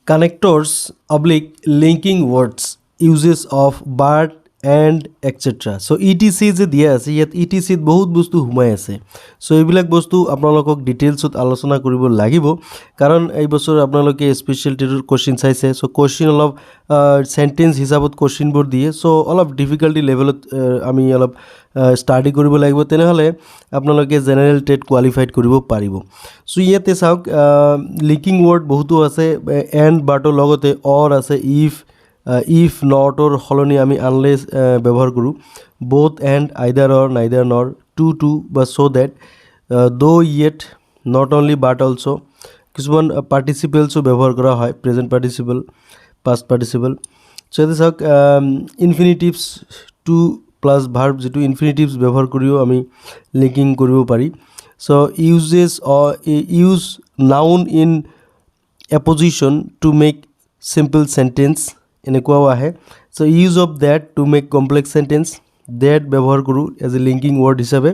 connectors oblique linking words uses of but and etc. So etc যে দিয়া আছে ইয়াত etc ত বহুত বস্তু হুমাই আছে সো এইবিলাক বস্তু আপোনালোকক ডিটেইলছত আলোচনা কৰিব লাগিব কাৰণ এই বছৰ আপোনালোকে স্পেশাল টিউটৰ কোশ্চেন চাইছে সো কোশ্চেন অলপ সেন্টেন্স হিচাপত কোশ্চেনবোৰ দিয়ে সো অলপ ডিফিকাল্টি লেভেলত আমি অলপ ষ্টাডি কৰিব লাগিব তেনেহলে আপোনালোকে জেনাৰেল টেট কোৱালিফাইড কৰিব পাৰিব সো ইয়াতে চাওক লিংকিং ৱৰ্ড বহুতো আছে এণ্ড বাটৰ লগতে অৰ আছে ইফ নটৰ সলনি আমি আনলেছ ব্যৱহাৰ কৰোঁ both and আইদাৰ or নাইদাৰ nor too বা so' that though yet not only but also' কিছুমান পাৰ্টিচিপেলছো ব্যৱহাৰ কৰা হয় প্ৰেজেণ্ট পাৰ্টিচিপেল পাষ্ট পাৰ্টিচিপেল চ' ইয়াতে চাওক ইনফিনিটিভছ টু প্লাছ ভাৰ্ব যিটো ইনফিনিটিভছ ব্যৱহাৰ কৰিও আমি লিংকিং কৰিব পাৰি so' use noun in apposition to make simple sentence এনেকুৱাও আহে so' use of that to make complex sentence that ব্যৱহাৰ কৰোঁ এজ এ লিংকিং ৱৰ্ড হিচাপে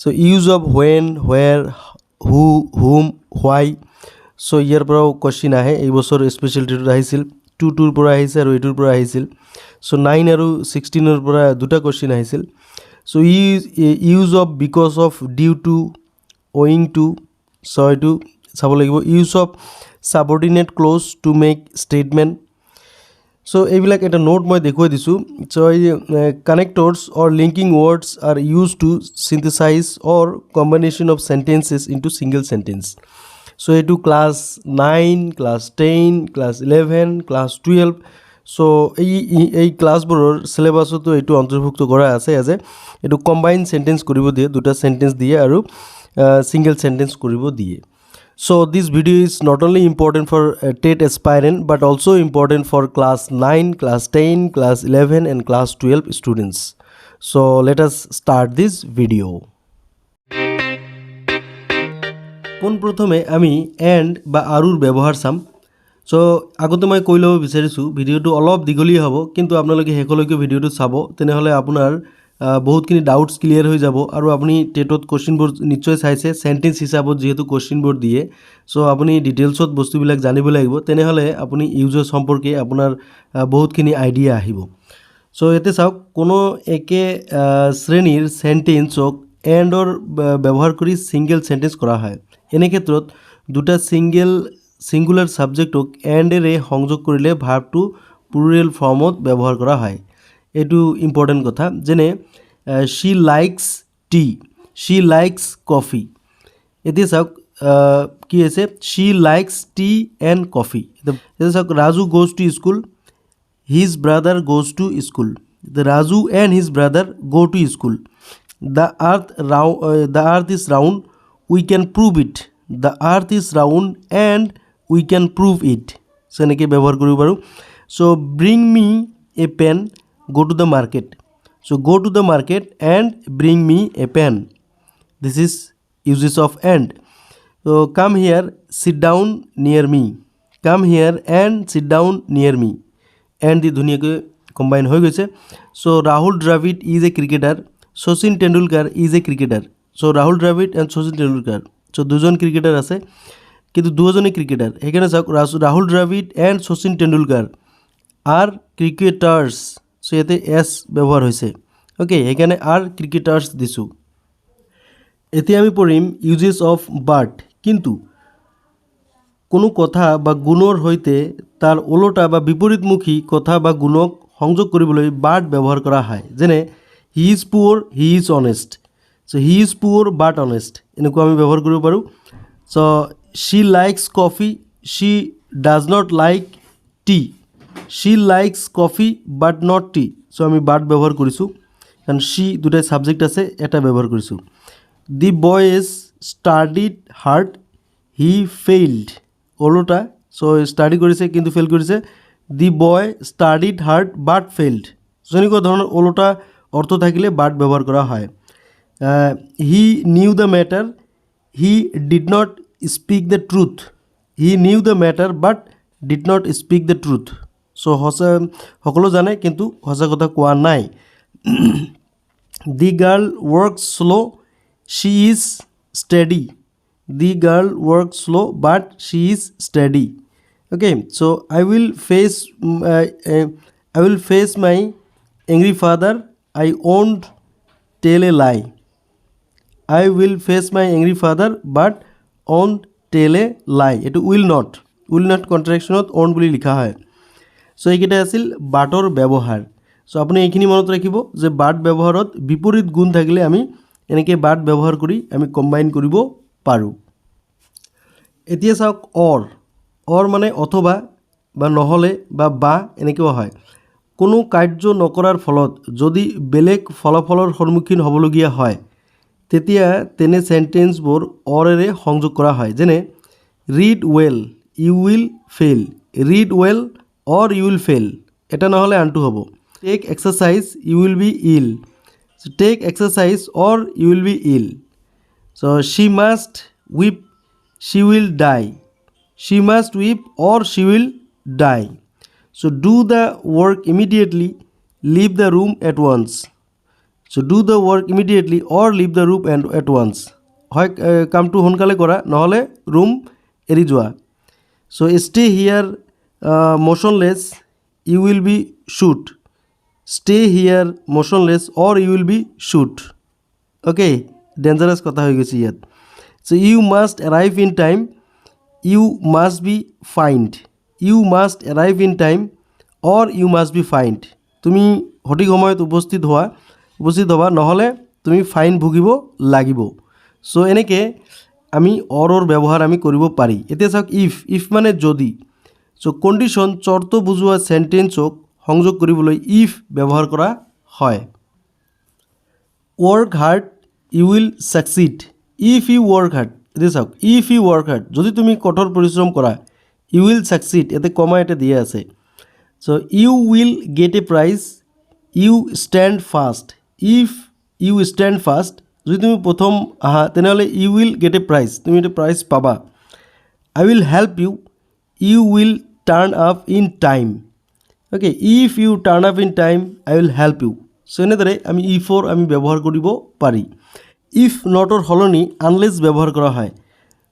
so' use of when where who whom why so' ইয়াৰ পৰাও question আহে এই বছৰ স্পেচিয়েল টিউটৰত আহিছিল টুৰ পৰা আহিছে আৰু এইটোৰ পৰা আহিছিল চ' 9 আৰু 16ৰ পৰা দুটা কুৱেশ্যন আহিছিল so' use of because of due to owing to so' এইটো চাব লাগিব use of subordinate clause to make statement so' এইবিলাক এটা নোট মই দেখুৱাই দিছোঁ চ' এই connectors or linking words are use to synthesise or combination of sentences into single sentence so' এইটো class 9 class 10 class 11 class 12 so' এই ক্লাছবোৰৰ চিলেবাছতো এইটো অন্তৰ্ভুক্ত কৰা আছে এজ এ এইটো কম্বাইন চেণ্টেন্স কৰিব দিয়ে দুটা চেণ্টেন্স দিয়ে আৰু ছিংগল চেণ্টেন্স কৰিব দিয়ে So this video is not only important for TET aspirant but also important for class 9, class 10, class 11 and class 12 students. So let us start this video. পোনপ্ৰথমে আমি and বা আৰুৰ ব্যৱহাৰ চাম চ' আগতে মই কৈ ল'ব বিচাৰিছোঁ ভিডিঅ'টো অলপ দীঘলীয়া হ'ব কিন্তু আপোনালোকে শেষলৈকে ভিডিঅ'টো চাব তেনেহ'লে আপোনাৰ বহুতখিনি ডাউটছ ক্লিয়াৰ হৈ যাব আৰু আপুনি টেটত কুৱেশ্যনবোৰ নিশ্চয় চাইছে চেণ্টেন্স হিচাপত যিহেতু কুৱেশ্যনবোৰ দিয়ে চ' আপুনি ডিটেইলছত বস্তুবিলাক জানিব লাগিব তেনেহ'লে আপুনি ইউজৰ সম্পৰ্কে আপোনাৰ বহুতখিনি আইডিয়া আহিব চ' ইয়াতে চাওক কোনো একে শ্ৰেণীৰ চেণ্টেন্সক এণ্ডৰ ব্যৱহাৰ কৰি ছিংগল চেণ্টেন্স কৰা হয় এনে ক্ষেত্ৰত দুটা ছিংগুলাৰ ছাবজেক্টক এণ্ডেৰে সংযোগ কৰিলে ভাৰ্বটো প্লুৰেল ফৰ্মত ব্যৱহাৰ কৰা হয় এইটো ইম্পৰ্টেণ্ট কথা যেনে she likes tea she likes coffee এতিয়া চাওক কি আছে she likes tea and coffee এতিয়া চাওক Raju goes to school his brother goes to school Raju and his brother go to school the earth is round we can prove it the earth is round and we can prove it so' এনেকৈ ব্যৱহাৰ কৰিব পাৰোঁ so' bring me a pen go to the market so go to the market and bring me a pen this is uses of and so come here sit down near me come here and sit down near me and the dhuniyake combine hoy goise so Rahul Dravid is a cricketer Sachin Tendulkar is a cricketer so Rahul Dravid and Sachin Tendulkar so দুজন cricketer আছে কিন্তু দুজনই cricketer এখানে Rahul Dravid and Sachin Tendulkar are cricketers so ইয়াতে as ব্যৱহাৰ হৈছে okay সেইকাৰণে R cricketers দিছোঁ এতিয়া আমি পঢ়িম ইউজেছ অফ বাট কিন্তু কোনো কথা বা গুণৰ সৈতে তাৰ ওলোটা বা বিপৰীতমুখী কথা বা গুণক সংযোগ কৰিবলৈ বাট ব্যৱহাৰ কৰা হয় যেনে he is poor he is honest so' he is poor but honest এনেকুৱা আমি ব্যৱহাৰ কৰিব পাৰোঁ so' she likes coffee she does not like tea she likes coffee but not tea so' আমি বাট ব্যৱহাৰ কৰিছোঁ কাৰণ শ্বি দুটাই ছাবজেক্ট আছে এটা ব্যৱহাৰ কৰিছোঁ the boys studied hard he failed ওলোটা চ' ষ্টাডি কৰিছে কিন্তু ফেইল কৰিছে the boy studied hard but failed so' এনেকুৱা ধৰণৰ ওলোটা অৰ্থ থাকিলে বাট ব্যৱহাৰ কৰা হয় he knew the matter he did not speak the truth he knew the matter but did not speak the truth so' সঁচা সকলো জানে কিন্তু সঁচা কথা কোৱা নাই the girl work slow' she is steady the girl work slow' but Shi is steady Okay, so I will face my angry father. I won't tell a lie. I will face my angry father but won't tell a lie. এইটো will not কন্ট্ৰেকশ্যনত on বুলি লিখা হয়। চ' এইকেইটা আছিল বাটৰ ব্যৱহাৰ। চ' আপুনি এইখিনি মনত ৰাখিব যে বাট ব্যৱহাৰত বিপৰীত গুণ থাকিলে আমি এনেকৈ বাট ব্যৱহাৰ কৰি আমি কম্বাইন কৰিব পাৰোঁ। এতিয়া চাওক অৰ মানে অথবা বা নহ'লে বা এনেকৈও হয়। কোনো কাৰ্য নকৰাৰ ফলত যদি বেলেগ ফলাফলৰ সন্মুখীন হ'বলগীয়া হয় তেতিয়া তেনে চেণ্টেন্সবোৰ অৰেৰে সংযোগ কৰা হয়। যেনে read well you will fail, read well or you will fail, এটা নহ'লে আনটো হ'ব। Take exercise you will be ill, take exercise or you will be ill. So' she must weep she will die, she must weep or she will die. So do the work immediately, leave the room at once. So do the work immediately or leave the room at once. হয় কামটো সোনকালে কৰা নহ'লে room এৰি যোৱা। So stay here motionless, you will be shoot. Stay here motionless or you will be shoot. Okay, dangerous কথা হৈ গৈছে ইয়াত। So you must arrive in time, you must be fined. You must arrive in time or you must be fined. তুমি সঠিক সময়ত উপস্থিত হ'বা নহ'লে তুমি ফাইন ভুগিব লাগিব। চ' এনেকৈ আমি অৰৰ ব্যৱহাৰ আমি কৰিব পাৰি। এতিয়া চাওক ইফ মানে যদি। চ' কণ্ডিশ্যন চৰ্ত বুজোৱা চেণ্টেন্সক সংযোগ কৰিবলৈ ইফ ব্যৱহাৰ কৰা হয়। Work hard you will succeed, if you work hard. এতিয়া চাওক ইফ ইউ ৱৰ্ক হাৰ্ড, যদি তুমি কঠোৰ পৰিশ্ৰম কৰা, ইউ উইল ছাকচিড, ইয়াতে কমা এটা দিয়া আছে। So' you will get a prize, you stand first, if you stand first, যদি তুমি প্ৰথম আহা তেনেহ'লে you will get a prize, তুমি এটা প্ৰাইজ পাবা। I will help you, you will turn up in time. Okay, if you turn up in time I will help you. So' এনেদৰে আমি ইফৰ আমি ব্যৱহাৰ কৰিব পাৰি। ইফ নটৰ সলনি আনলেছ ব্যৱহাৰ কৰা হয়।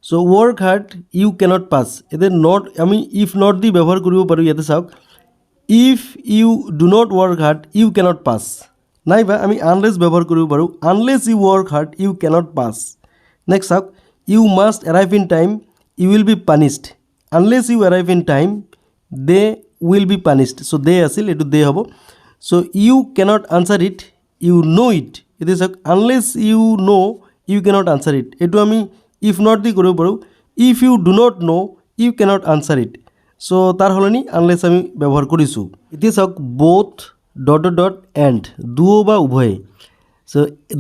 চ' ৱৰ্ক হাৰ্ড ইউ কেনট পাছ, এতিয়া নট আমি ইফ নট দি ব্যৱহাৰ কৰিব পাৰোঁ। ইয়াতে চাওক if you do not work hard you cannot pass, নাইবা আমি আনলেছ ব্যৱহাৰ কৰিব পাৰোঁ। Unless you work hard you cannot pass. Next চাওক you must arrive in time you will be punished, unless you arrive in time they will be punished. So' they আছিল, এইটো they হ'ব। So' you cannot answer it you know' it, এতিয়া চাওক unless you know' you cannot answer it, এইটো আমি if not the কৰিব পাৰোঁ। If you do not know' you cannot answer it. So' তাৰ সলনি আনলেছ আমি ব্যৱহাৰ কৰিছোঁ। এতিয়া চাওক বোথ ডট এণ্ড, দুয়ো বা উভয়ে। চ'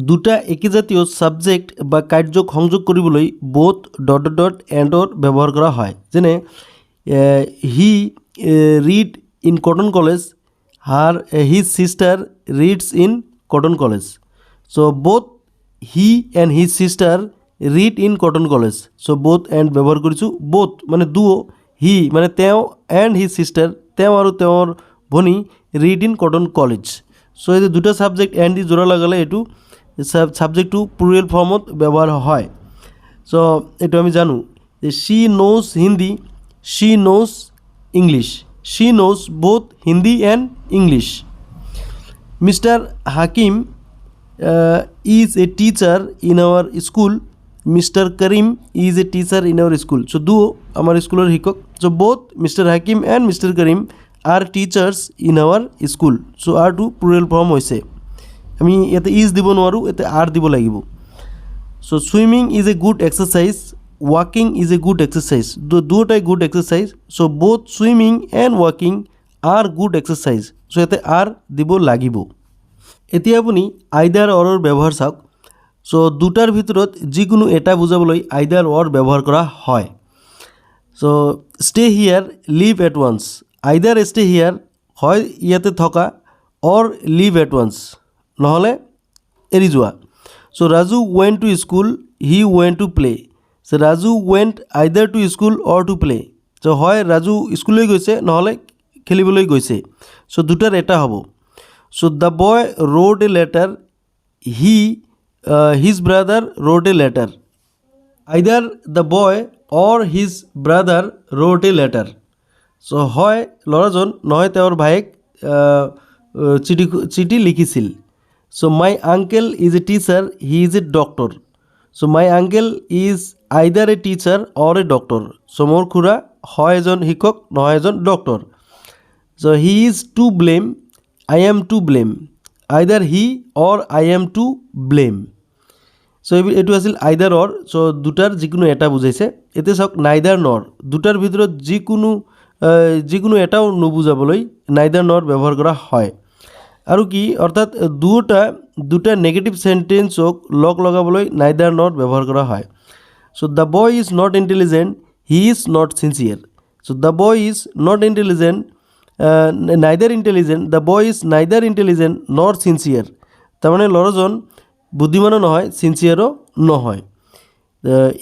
দুটা একেজাতীয় ছাবজেক্ট বা কাৰ্যক সংযোগ কৰিবলৈ বোথ ডট এণ্ডৰ ব্যৱহাৰ কৰা হয়। যেনে he read in Cotton College, his sister reads in Cotton College. So' both he and his sister read in Cotton College. So' both and ব্যৱহাৰ কৰিছোঁ। বোথ মানে দুয়ো, হি মানে তেওঁ, এণ্ড হিজ ছিষ্টাৰ তেওঁ আৰু তেওঁৰ ভনী ৰিড ইন কটন কলেজ। চ' এই দুটা ছাবজেক্ট এণ্ড দি যোৰা লগালে এইটো ছাবজেক্টটো প্লুৰেল ফৰ্মত ব্যৱহাৰ হয়। চ' এইটো আমি জানো যে she knows Hindi, she knows English, she knows both Hindi and English. Mister Hakim is a teacher in our school, mister Karim is a teacher in our school. So' দুয়ো আমাৰ স্কুলৰ শিক্ষক। So' both mister Hakim and mister Karim are teachers in our school. So' আৰটো plural form হৈছে। আমি ইয়াতে is দিব নোৱাৰোঁ, ইয়াতে আৰ দিব লাগিব। So' swimming is a good exercise, ৱাকিং ইজ এ গুড এক্সাৰচাইজ, দুয়োটাই good exercise. So' both swimming and ৱাকিং আৰ গুড এক্সাৰচাইজ। চ' ইয়াতে আৰ দিব লাগিব। এতিয়া আপুনি আইদাৰ অৰৰ ব্যৱহাৰ চাওক। চ' দুটাৰ ভিতৰত যিকোনো এটা বুজাবলৈ আইদাৰ অৰ ব্যৱহাৰ কৰা হয়। So' stay here leave at once, either stay here হয় ইয়াতে থকা, অৰ লিভ এট ৱান্স নহ'লে এৰি যোৱা। So' Raju went to school, he went to play. So' Raju went either to school or to play. So' হয় ৰাজু স্কুললৈ গৈছে নহ'লে খেলিবলৈ গৈছে। চ' দুটাৰ এটা হ'ব। So' the boy wrote a letter, his brother wrote a letter. Either the boy or his brother wrote a letter. So' হয় ল'ৰাজন নহয় তেওঁৰ ভায়েক চিঠি লিখিছিল। So' my uncle is a teacher, he is a doctor. So' my uncle is either a teacher or a doctor. So' মোৰ খুৰা হয় এজন শিক্ষক নহয় এজন doctor. So' he is to blame, I am to blame, আইদাৰ he or I am to blame. So' এইটো আছিল আইদাৰ অৰ। চ' দুটাৰ যিকোনো এটা বুজাইছে। এতিয়া চাওক নাইদাৰ নৰ, দুটাৰ ভিতৰত যিকোনো এটাও নুবুজাবলৈ নাইদাৰ নৰ ব্যৱহাৰ কৰা হয়। আৰু কি অৰ্থাৎ দুটা নেগেটিভ সেন্টেন্সক লগ লগাবলৈ নাইদাৰ নট ব্যৱহাৰ কৰা হয়। So' the boy is not intelligent, he is not sincere. So' the boy is not intelligent, neither intelligent, the boy is neither intelligent not sincere. তাৰমানে ল'ৰাজন বুদ্ধিমানো নহয় চিনচিয়াৰো নহয়।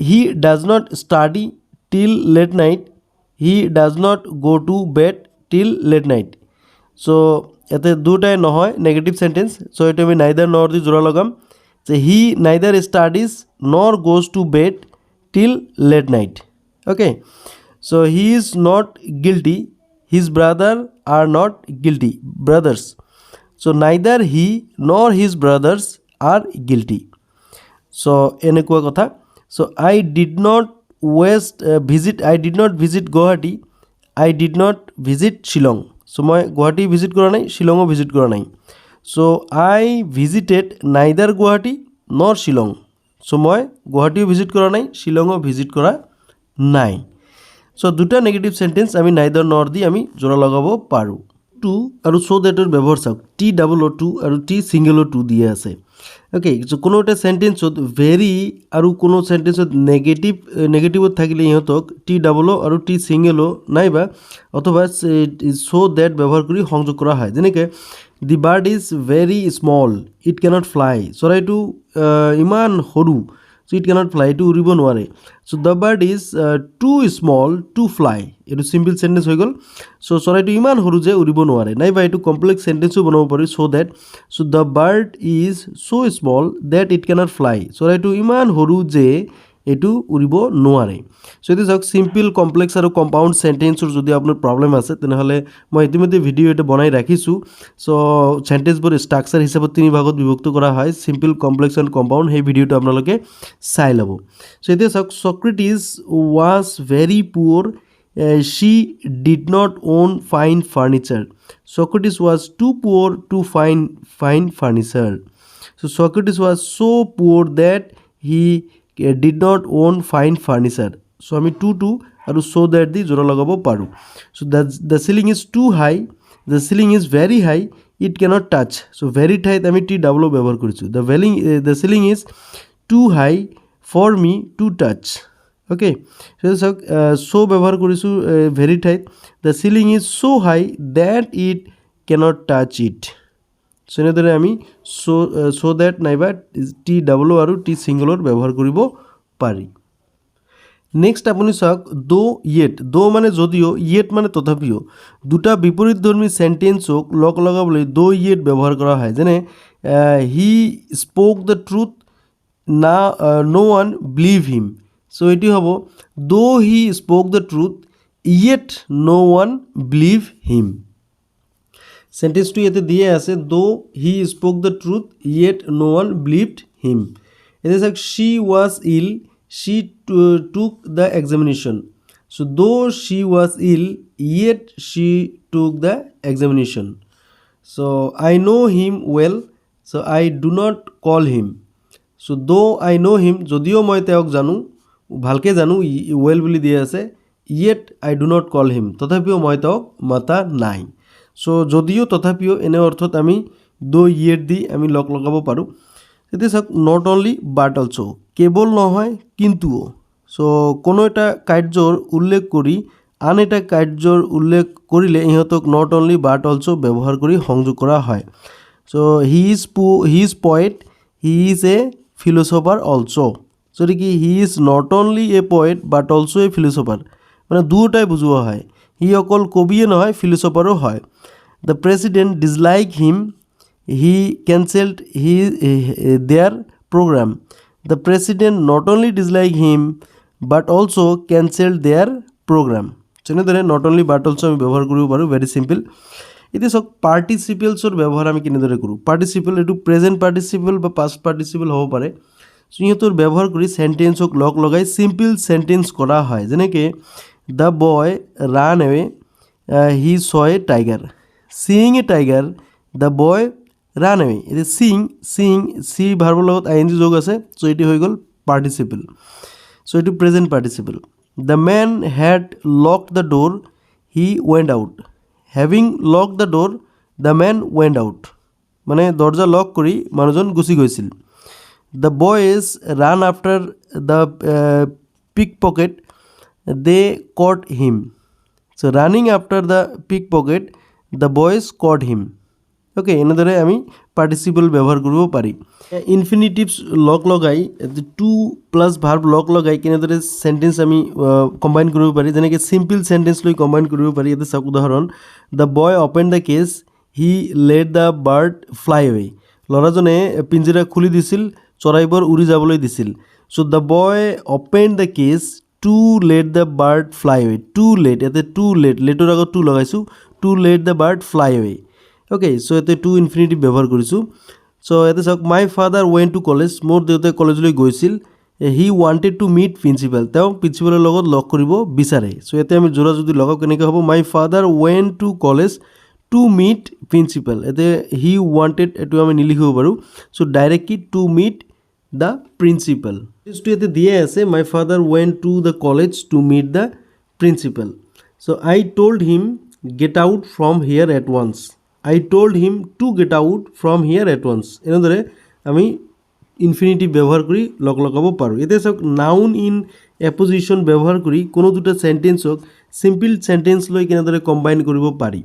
He does not study till late night, he does not go' to bed till late night. So' ইয়াতে দুটাই নহয় negative sentence. চ' এইটো আমি নাইদাৰ নৰ দি জোৰা লগাম যে হি neither studies nor goes to bed till late night. Okay, so' he is not guilty, his brother are not guilty, brothers. So' neither he nor his brothers are guilty. So' এনেকুৱা কথা। So' I did not visit Guwahati, I did not visit Shillong. So' মই Guwahati visit কৰা নাই, শ্বিলঙো visit কৰা নাই। চ' আই visited নাইদাৰ Guwahati নৰ Shillong. So' মই গুৱাহাটীও visit কৰা নাই, শ্বিলঙো ভিজিট কৰা নাই। চ' দুটা নেগেটিভ সেন্টেন্স আমি নাইদাৰ নৰ দি আমি জোৰা লগাব পাৰোঁ। টু আৰু চ' ডেটৰ ব্যৱহাৰ চাওক। টি ডাবল অ' টু আৰু টি ছিংগল অ' টু দিয়া আছে। অ'কে, চ' কোনো এটা চেণ্টেন্সত ভেৰি আৰু কোনো চেণ্টেন্সত নেগেটিভত থাকিলে ইহঁতক টি ডাবল অ' আৰু টি ছিংগল অ' নাইবা অথবা চ' ডেট ব্যৱহাৰ কৰি সংযোগ কৰা হয়। যেনেকৈ the bird is very small, it cannot fly. চৰাইটো ইমান সৰু, চ' ইট কেনট ফ্লাই, এইটো উৰিব নোৱাৰে। So' the bird is too small to fly, এইটো চিম্পল চেণ্টেন্স হৈ গ'ল। চ' চৰাইটো ইমান সৰু যে উৰিব নোৱাৰে, নাইবা এইটো কমপ্লেক্স চেণ্টেন্সো বনাব পাৰি so' that. So' the bird is so' small that it cannot fly, চৰাইটো ইমান সৰু যে এইটো উৰিব নোৱাৰে। চ' এইটো চাওক চিম্পল, কমপ্লেক্স আৰু কম্পাউণ্ড চেণ্টেন্সৰ যদি আপোনাৰ প্ৰব্লেম আছে তেনেহ'লে মই ইতিমধ্যে ভিডিঅ' এটা বনাই ৰাখিছোঁ। চ' চেণ্টেন্সবোৰ ষ্ট্ৰাকচাৰ হিচাপত 3 ভাগত বিভক্ত কৰা হয়, চিম্পল, কমপ্লেক্স এণ্ড কম্পাউণ্ড। সেই ভিডিঅ'টো আপোনালোকে চাই ল'ব। চ' এতিয়া চাওক Socrates was very পুৱৰ, she did not own fine furniture. Socrates was too poor to find fine furniture. So Socrates was so poor that he did not own fine furniture. So আমি to আৰু so that দি জোৰা লগাব পাৰোঁ। So the ceiling is too high, the ceiling is very high, it cannot touch. So very ঠাইত আমি T double ব্যৱহাৰ কৰিছোঁ। The ceiling is too high for me to touch. Okay, চাওক so' ব্যৱহাৰ কৰিছোঁ ভেৰি ঠাইত। The ceiling is so' high that it cannot touch it. So' এনেদৰে আমি চ' ডেট নাইবা টি ডাবল অ' আৰু টি ছিংগলৰ ব্যৱহাৰ কৰিব পাৰি। নেক্সট আপুনি চাওক য়েট। মানে যদিও, য়েট মানে তথাপিও। দুটা বিপৰীতধৰ্মী চেণ্টেন্সক লগ লগাবলৈ য়েট ব্যৱহাৰ কৰা হয়। যেনে he spoke the truth, no one believe him. So' এইটো হ'ব he spoke the truth, yet no one believe him. চেণ্টেন্সটো ইয়াতে দিয়ে আছে he spoke the truth, yet no one believed him. এতিয়া চাওক she was ill, she took the examination. So she was ill, yet she took the examination. So I know him well, so I do not call him. So I know him, যদিও মই তেওঁক জানো, ভালকৈ জানো, well বুলি দিয়া আছে, yet I do not call him, তথাপিও মই তেওঁক মাতা নাই। চ' যদিও তথাপিও এনে অৰ্থত আমি য়েট দি আমি লগ লগাব পাৰোঁ। এতিয়া চাওক নট অনলি বাট অলছ', কেৱল নহয় কিন্তুও। চ' কোনো এটা কাৰ্যৰ উল্লেখ কৰি আন এটা কাৰ্যৰ উল্লেখ কৰিলে ইহঁতক নট অনলি বাট অলছ' ব্যৱহাৰ কৰি সংযোগ কৰা হয়। So' he is poet, he is a philosopher also'. যদি কি he is not only a poet but also' a philosopher, মানে দুয়োটাই বুজোৱা হয়। সি অকল কবিয়ে নহয়, ফিলচফাৰো হয়। The president dislike him, he cancelled their programme. The president not only dislike him but also' cancelled their programme. তেনেদৰে নট অনলি বাট অলছ আমি ব্যৱহাৰ কৰিব পাৰোঁ ভেৰি চিম্পল এতিয়া চাওক পাৰ্টিচিপেলছৰ ব্যৱহাৰ আমি কেনেদৰে কৰোঁ পাৰ্টিচিপেল এইটো প্ৰেজেণ্ট পাৰ্টিচিপেল বা পাষ্ট পাৰ্টিচিপেল হ'ব পাৰে সিহঁতৰ ব্যৱহাৰ কৰি চেণ্টেন্সক লগ লগাই চিম্পল চেণ্টেন্স কৰা হয় যেনেকৈ the boy run away he so A tiger seeing A tiger the boy run away এতিয়া চিইং চি ভাৰ্বৰ লগত আই এন জি যোগ আছে চ' এইটো হৈ গ'ল পাৰ্টিচিপেল চ' এইটো present participle the man had lock the door he went out having lock the door the man went out মানে দৰ্জা লক কৰি মানুহজন গুচি গৈছিল the boys ran after the pickpocket they caught him so' running after the pickpocket the boys caught him okay এনেদৰে আমি পাৰ্টিচিপেল ব্যৱহাৰ কৰিব পাৰি ইনফিনিটিভছ লগ লগাই টু প্লাছ ভাৰ্ব লগ লগাই কেনেদৰে চেণ্টেন্স আমি কম্বাইন কৰিব পাৰি যেনেকৈ চিম্পল চেণ্টেন্স লৈ কম্বাইন কৰিব পাৰি ইয়াতে চাওক উদাহৰণ the boy open the cage he let the bird fly away ল'ৰাজনে পিঞ্জিৰা খুলি দিছিল চৰাইবোৰ উৰি যাবলৈ দিছিল so' the boy open the cage to let the bird fly away to let ইয়াতে টু লেটৰ আগত টু লগাইছোঁ to let the bird fly away okay so' ইয়াতে টু ইনফিনিটিভ ব্যৱহাৰ কৰিছোঁ চ' ইয়াতে চাওক my father went to college মোৰ দেউতাই কলেজলৈ গৈছিল he wanted two meet principal তেওঁ প্ৰিন্সিপালৰ লগত লগ কৰিব বিচাৰে চ' ইয়াতে আমি যোৰা যদি লগাওঁ কেনেকৈ হ'ব my father went to college to meet principal ইয়াতে হি ৱান্টেড এইটো আমি নিলিখিব পাৰোঁ so' directly to meet the principal এইটো ইয়াতে দিয়ে আছে my father went to the college to meet the principal so' I told him get out from here at once I told him to get out from here at once এনেদৰে আমি infinitive ব্যৱহাৰ কৰি লগ লগাব পাৰোঁ এতিয়া চাওক noun in এপজিশ্যন ব্যৱহাৰ কৰি কোনো দুটা চেণ্টেন্সক চিম্পল চেণ্টেন্স লৈ কেনেদৰে কম্বাইন কৰিব পাৰি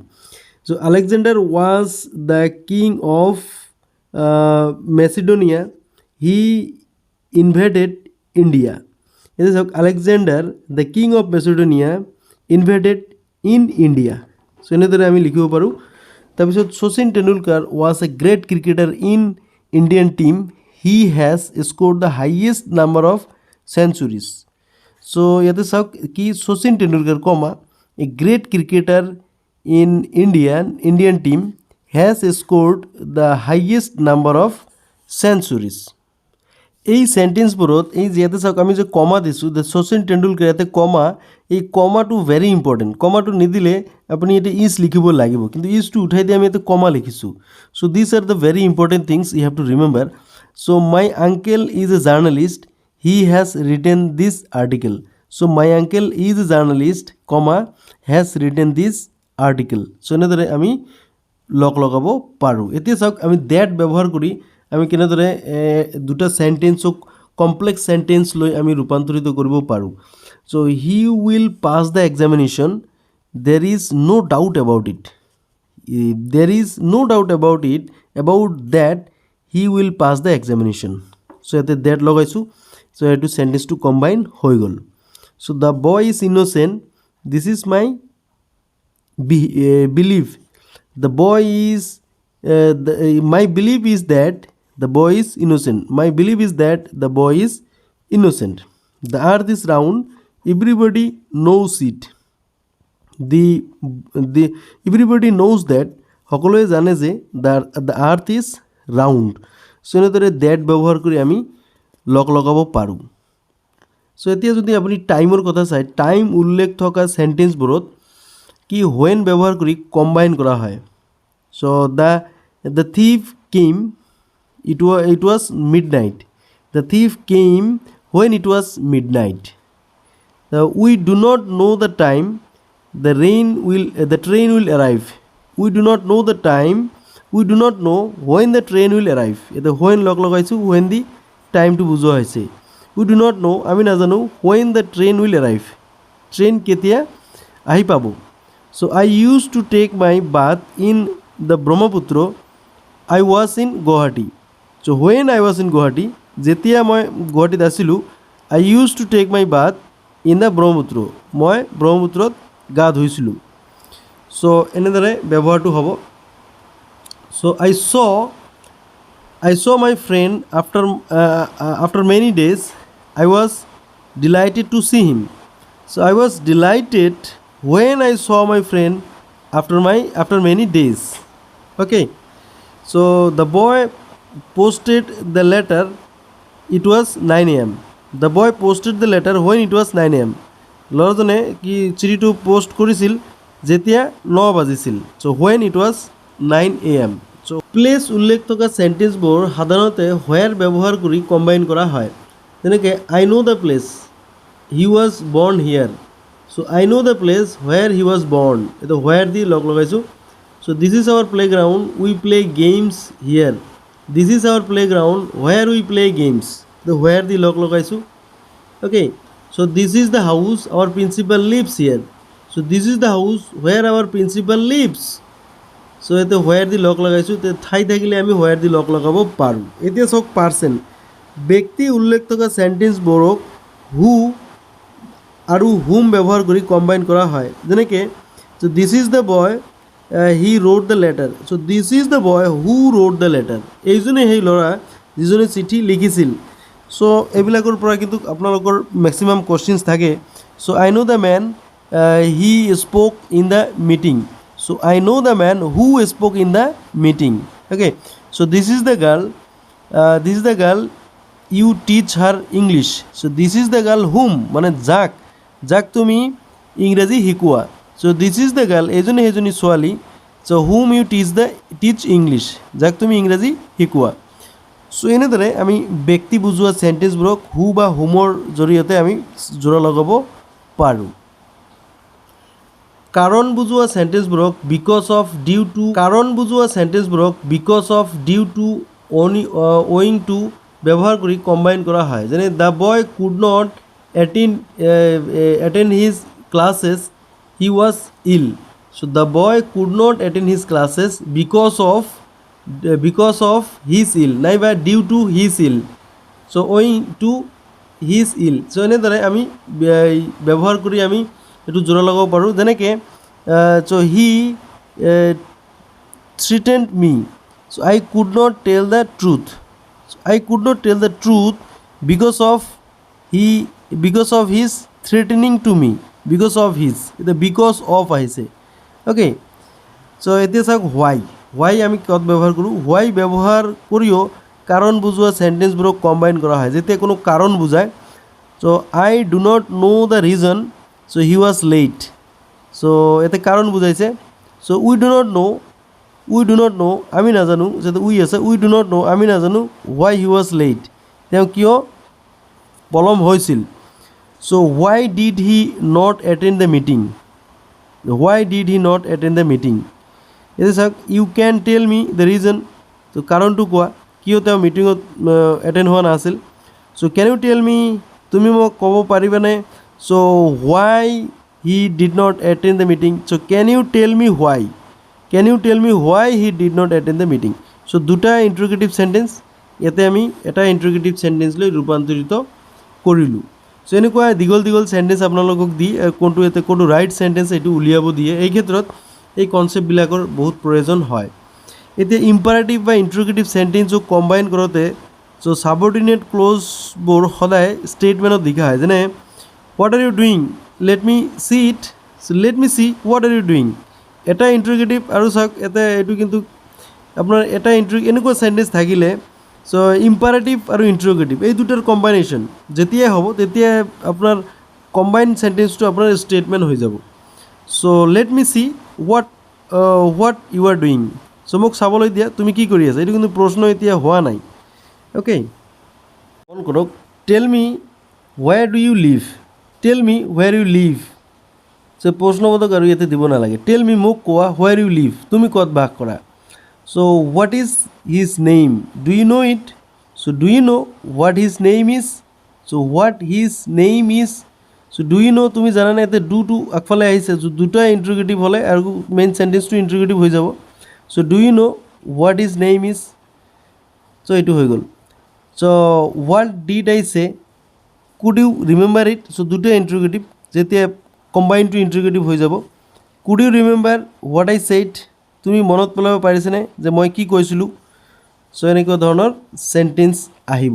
so' Alexander was the king of Macedonia he invaded India এতিয়া চাওক Alexander the king of Macedonia invaded in India so' এনেদৰে আমি লিখিব পাৰোঁ তাৰপিছত Sachin Tendulkar was a great cricketer in Indian team he has scored the highest number of centuries so' ইয়াতে চাওক কি Sachin Tendulkar comma a great cricketer in Indian team has scored the highest number of centuries এই চেণ্টেন্সবোৰত এই যে ইয়াতে চাওক আমি যে কমা দিছোঁ দ্য শচীন টেণ্ডুলকাৰ ইয়াতে কমা এই কমাটো ভেৰি ইম্পৰ্টেণ্ট কমাটো নিদিলে আপুনি ইয়াতে ইজ লিখিব লাগিব কিন্তু ইজটো উঠাই দি আমি ইয়াতে কমা লিখিছোঁ so' this are the very important things you have to remember so' my uncle is a journalist he has written this article so' my uncle is a journalist comma has written this article so' এনেদৰে আমি লগ লগাব পাৰোঁ এতিয়া চাওক আমি date ব্যৱহাৰ কৰি আমি কেনেদৰে দুটা চেণ্টেন্সক কমপ্লেক্স চেণ্টেন্স লৈ আমি ৰূপান্তৰিত কৰিব পাৰোঁ so' he will pass the examination there is no' doubt about it about that he will pass the examination so' ইয়াতে ডেট লগাইছোঁ চ' এইটো চেণ্টেন্সটো কম্বাইন হৈ গ'ল so' the boy is innocent this is my belief the boy is my belief is that the boy is innocent. My belief is that the boy is innocent. The earth is round. Everybody knows it. The everybody knows that. সকলোৱে জানে যে the earth is round. So এনেদৰে that ব্যৱহাৰ কৰি আমি লগ লগাব পাৰোঁ চ' এতিয়া যদি আপুনি টাইমৰ কথা চায় টাইম উল্লেখ থকা চেণ্টেন্সবোৰত কি when ব্যৱহাৰ কৰি কম্বাইন কৰা হয় So the thief came. It was midnight. The thief came when it was midnight. We do not know the time. The train will arrive. We do not know the time. We do not know when the train will arrive. The when log logaisu when the time to বুজোৱা হৈছে. We do not know. আমি নাজানো when the train will arrive. Train কেতিয়া আহি পাব. So I used to take my bath in the Brahmaputra. I was in Guwahati. So when I was in Guwahati, যেতিয়া মই গুৱাহাটীত আছিলোঁ I used to take my bath in the Brahmaputra. মই ব্ৰহ্মপুত্ৰত গা ধুইছিলোঁ চ' এনেদৰে ব্যৱহাৰটো হ'ব চ' I saw my friend after many days. I was delighted to see him. So I was delighted when I saw my friend after many days. Okay, so the boy posted the letter, it was 9 a.m. The boy posted the letter when it was 9 a.m. ল'ৰাজনে কি চিঠিটো post কৰিছিল যেতিয়া 9 বাজিছিল। চ' when it was 9 a.m. So' place উল্লেখ থকা চেণ্টেঞ্চবোৰ সাধাৰণতে where ব্যৱহাৰ কৰি কম্বাইন কৰা হয়। যেনেকৈ I know the place, he was born here. So I know the place where he was born. এইটো where দি লগ লগাইছোঁ। So this is our playground, we play games here. This is our playground where we play games. The where the log logaisu. Okay, so this is the house our principal lives here. So this is the house where our principal lives. So এতে where the log লগাইছো তে ঠাই থাকিলে আমি where the log লগাব পাৰোঁ। এতিয়া সক পাৰ্সন ব্যক্তি উল্লেখ থকা সেন্টেন্সবোৰক who আৰু whom ব্যৱহাৰ কৰি কম্বাইন কৰা হয়। যেনেকৈ so this is the boy, he wrote the letter. So this is the boy who wrote the letter. এইজনে সেই ল'ৰা যিজনে চিঠি লিখিছিল। সো এইবিলাকৰ পৰা কিন্তু আপোনালোকৰ ম্যাক্সিমাম কোৱেশ্চনছ থাকে। So I know the man, he spoke in the meeting. So I know the man who spoke in the meeting. Okay, so this is the girl, you teach her English. So this is the girl whom মানে যাক তুমি ইংৰাজী শিকোৱা। So this is the girl, এজনী সেইজনী ছোৱালী, so whom you teach English, যাক তুমি ইংৰাজী শিকোৱা। সো এনেদৰে আমি ব্যক্তি বুজোৱা সেন্টেন্সবোৰক হু বা হুমৰ জৰিয়তে আমি জোৰা লগাব পাৰোঁ। কাৰণ বুজোৱা সেন্টেন্সবোৰক বিকজ অফ ডিউ টু, কাৰণ বুজোৱা সেন্টেন্সবোৰক because of due to, owing to ব্যৱহাৰ কৰি কম্বাইন কৰা হয়। যেনে the boy could not attend his classes, he was ill. So the boy could not attend his classes because of his ill, নাইবা due to his ill. So owing to his ill. So এনেদৰে আমি ব্যৱহাৰ কৰি আমি এইটো জোৰা লগাব পাৰোঁ। যেনেকৈ so he threatened me, so I could not tell the truth. So I could not tell the truth because of his threatening to me. Because of his, এটা because of আহিছে। ওকে, চ' এতিয়া চাওক হোৱাই আমি ক'ত ব্যৱহাৰ কৰোঁ। হোৱাই ব্যৱহাৰ কৰিও কাৰণ বুজোৱা সেন্টেন্সবোৰক কম্বাইন কৰা হয়। যেতিয়া কোনো কাৰণ বুজায়, চ' I do not know the reason, so he was late. চ' ইয়াতে কাৰণ বুজাইছে। চ' we do not know, আমি নাজানো, যেতিয়া উই আছে we do not know, আমি নাজানো why he was late, তেওঁ কিয় পলম হৈছিল। So why did he not attend the meeting? Why did he not attend the meeting? Yes, sir, you can tell me the reason. So কাৰণটো কোৱা কিয় তেওঁ মিটিঙত এটেণ্ড হোৱা নাছিল। So can you tell me, তুমি মোক ক'ব পাৰিবানে? So why he did not attend the meeting? So can you tell me why? Can you tell me why he did not attend the meeting? So দুটা ইন্টাৰোগেটিভ sentence, ইয়াতে আমি এটা ইন্টাৰোগেটিভ sentence লৈ ৰূপান্তৰিত কৰিলোঁ। সো এনেকুৱা দীঘল সেন্টেন্স আপোনালোকক দি কোনটো ৰাইট সেন্টেন্স এইটো উলিয়াব দিয়ে। এই ক্ষেত্ৰত এই কনচেপ্টবিলাকৰ বহুত প্ৰয়োজন হয়। এতিয়া ইম্পাৰেটিভ বা ইন্টাৰোগেটিভ সেন্টেন্সক কম্বাইন কৰোঁতে চ' সাবঅৰ্ডিনেট ক্লজবোৰ সদায় ষ্টেটমেণ্টত লিখা হয়। যেনে what are you doing, let me see it, so' let me see what are you doing, এটা ইন্টাৰোগেটিভ। আৰু চাওক এটা এইটো কিন্তু আপোনাৰ এটা এনেকুৱা সেন্টেন্স থাকিলে চ' ইম্পাৰেটিভ আৰু ইন্টাৰোগেটিভ এই দুটাৰ কম্বাইনেশ্যন যেতিয়াই হ'ব তেতিয়াই আপোনাৰ কম্বাইন সেন্টেন্সটো আপোনাৰ ষ্টেটমেণ্ট হৈ যাব। So' let me see what you are doing, so' মোক চাবলৈ দিয়া তুমি কি কৰি আছা, এইটো কিন্তু প্ৰশ্ন এতিয়া হোৱা নাই। অ'কে, মন কৰক, tell me where do you live, tell me ৱেৰ U live. চ' প্ৰশ্নবোধক আৰু ইয়াতে দিব নালাগে। টেল মি, মোক কোৱা, ৱেৰ ইউ লিভ, তুমি ক'ত বাস কৰা। So what is his name? Do you know it? So do you know what his name is? So what his name is? So do you know, তুমি জানা না, এতে ডু টু আগফালে আহিছে, দুটা ইন্টাৰোগেটিভ হ'লে আৰু মেইন সেন্টেন্সটো ইন্টাৰোগেটিভ হৈ যাব। So do you know what his name is? So এইটো হৈ গ'ল। So what did I say? Could you remember it? So দুটা ইন্টাৰোগেটিভ, যেতিয়া কম্বাইনটো ইন্টাৰোগেটিভ হৈ যাব। Could you remember what I said? তুমি মনত পেলাব পাৰিছেনে যে মই কি কৈছিলোঁ। চ' এনেকুৱা ধৰণৰ সেন্টেন্স আহিব।